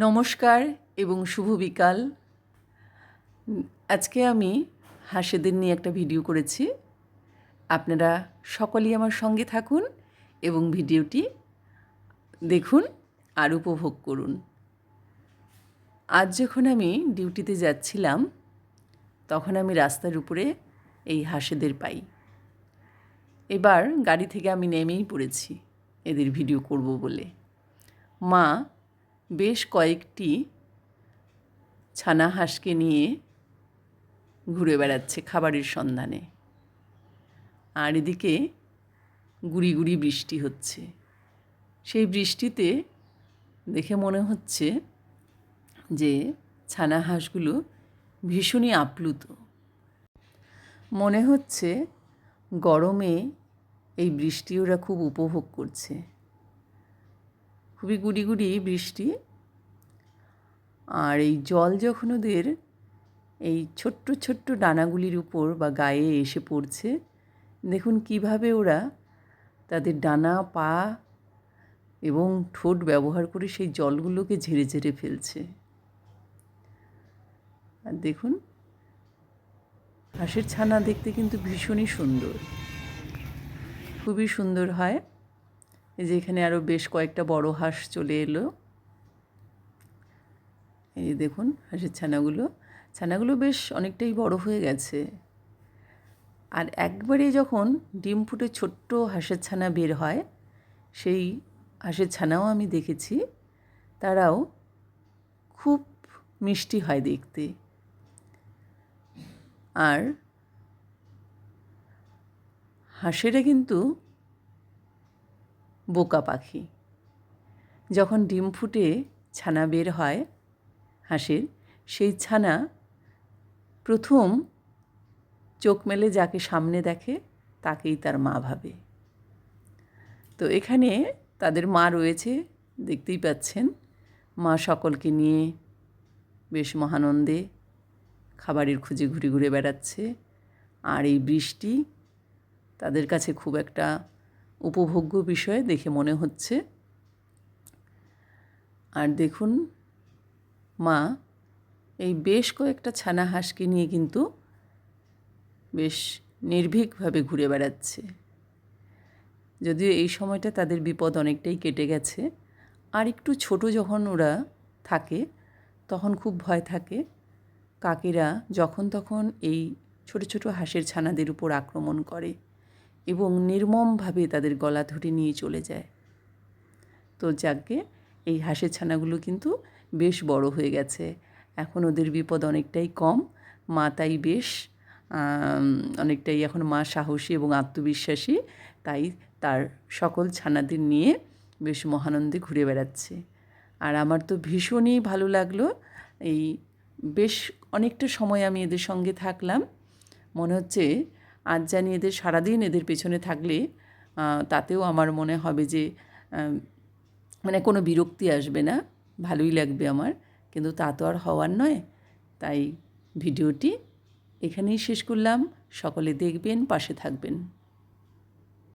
নমস্কার এবং শুভ বিকাল। আজকে আমি হাঁসেদের নিয়ে একটা ভিডিও করেছি। আপনারা সকলেই আমার সঙ্গে থাকুন এবং ভিডিওটি দেখুন আর উপভোগ করুন। আজ যখন আমি ডিউটিতে যাচ্ছিলাম তখন আমি রাস্তার উপরে এই হাঁসেদের পাই। এবার গাড়ি থেকে আমি নেমেই পড়েছি এদের ভিডিও করব বলে। মা বেশ কয়েকটি ছানা হাঁসকে নিয়ে ঘুরে বেড়াচ্ছে খাবারের সন্ধানে, আর এদিকে গুড়ি গুড়ি বৃষ্টি হচ্ছে। সেই বৃষ্টিতে দেখে মনে হচ্ছে যে ছানা হাঁসগুলো ভীষণই আপ্লুত। মনে হচ্ছে গরমে এই বৃষ্টি ওরা খুব উপভোগ করছে। খুবই গুড়ি গুড়ি বৃষ্টি, আর এই জল যখন ওদের এই ছোট্ট ছোট্ট ডানাগুলির উপর বা গায়ে এসে পড়ছে, দেখুন কিভাবে ওরা তাদের ডানা, পা এবং ঠোঁট ব্যবহার করে সেই জলগুলোকে ঝেড়ে ঝেড়ে ফেলছে। আর দেখুন হাঁসের ছানা দেখতে কিন্তু ভীষণই সুন্দর, খুবই সুন্দর হয়। এই যে এখানে আরও বেশ কয়েকটা বড় হাঁস চলে এলো। এই দেখুন হাঁসের ছানাগুলো বেশ অনেকটাই বড় হয়ে গেছে। আর একবারে যখন ডিম ফুটে ছোট্ট হাঁসের ছানা বের হয়, সেই হাঁসের ছানাও আমি দেখেছি। তারাও খুব মিষ্টি হয় দেখতে। আর হাঁসেরা কিন্তু বোকা পাখি। যখন ডিম ফুটে ছানা বের হয় হাঁসের, সেই ছানা প্রথম চোখ মেলে যাকে সামনে দেখে তাকেই তার মা ভাবে। তো এখানে তাদের মা রয়েছে, দেখতেই পাচ্ছেন। মা সকলকে নিয়ে বেশ মহানন্দে খাবারের খুঁজে ঘুরে ঘুরে বেড়াচ্ছে। আর এই বৃষ্টি তাদের কাছে খুব একটা উপভোগ্য বিষয় দেখে মনে হচ্ছে। আর দেখুন মা এই বেশ কয়েকটা ছানা হাঁসকে নিয়ে কিন্তু বেশ নির্ভীকভাবে ঘুরে বেড়াচ্ছে। যদিও এই সময়টা তাদের বিপদ অনেকটাই কেটে গেছে। আর একটু ছোট যখন ওরা থাকে তখন খুব ভয় থাকে। কাকেরা যখন তখন এই ছোট ছোট হাঁসের ছানাদের উপর আক্রমণ করে এবং নির্মমভাবে তাদের গলা ধরে নিয়ে চলে যায়। তো যাকে এই হাঁসের ছানাগুলো কিন্তু বেশ বড় হয়ে গেছে, এখন ওদের বিপদ অনেকটাই কম। মা তাই বেশ অনেকটাই এখন মা সাহসী এবং আত্মবিশ্বাসী, তাই তার সকল ছানাদের নিয়ে বেশ মহানন্দে ঘুরে বেড়াচ্ছে। আর আমার তো ভীষণই ভালো লাগলো। এই বেশ অনেকটা সময় আমি এদের সঙ্গে থাকলাম। মনে হচ্ছে আজ জানি এদের সারাদিন এদের পেছনে থাকলে তাতেও আমার মনে হবে যে মানে কোনো বিরক্তি আসবে না, ভালোই লাগবে আমার। কিন্তু তা তো আর হওয়ার নয়। তাই ভিডিওটি এখানেই শেষ করলাম। সকলে দেখবেন, পাশে থাকবেন।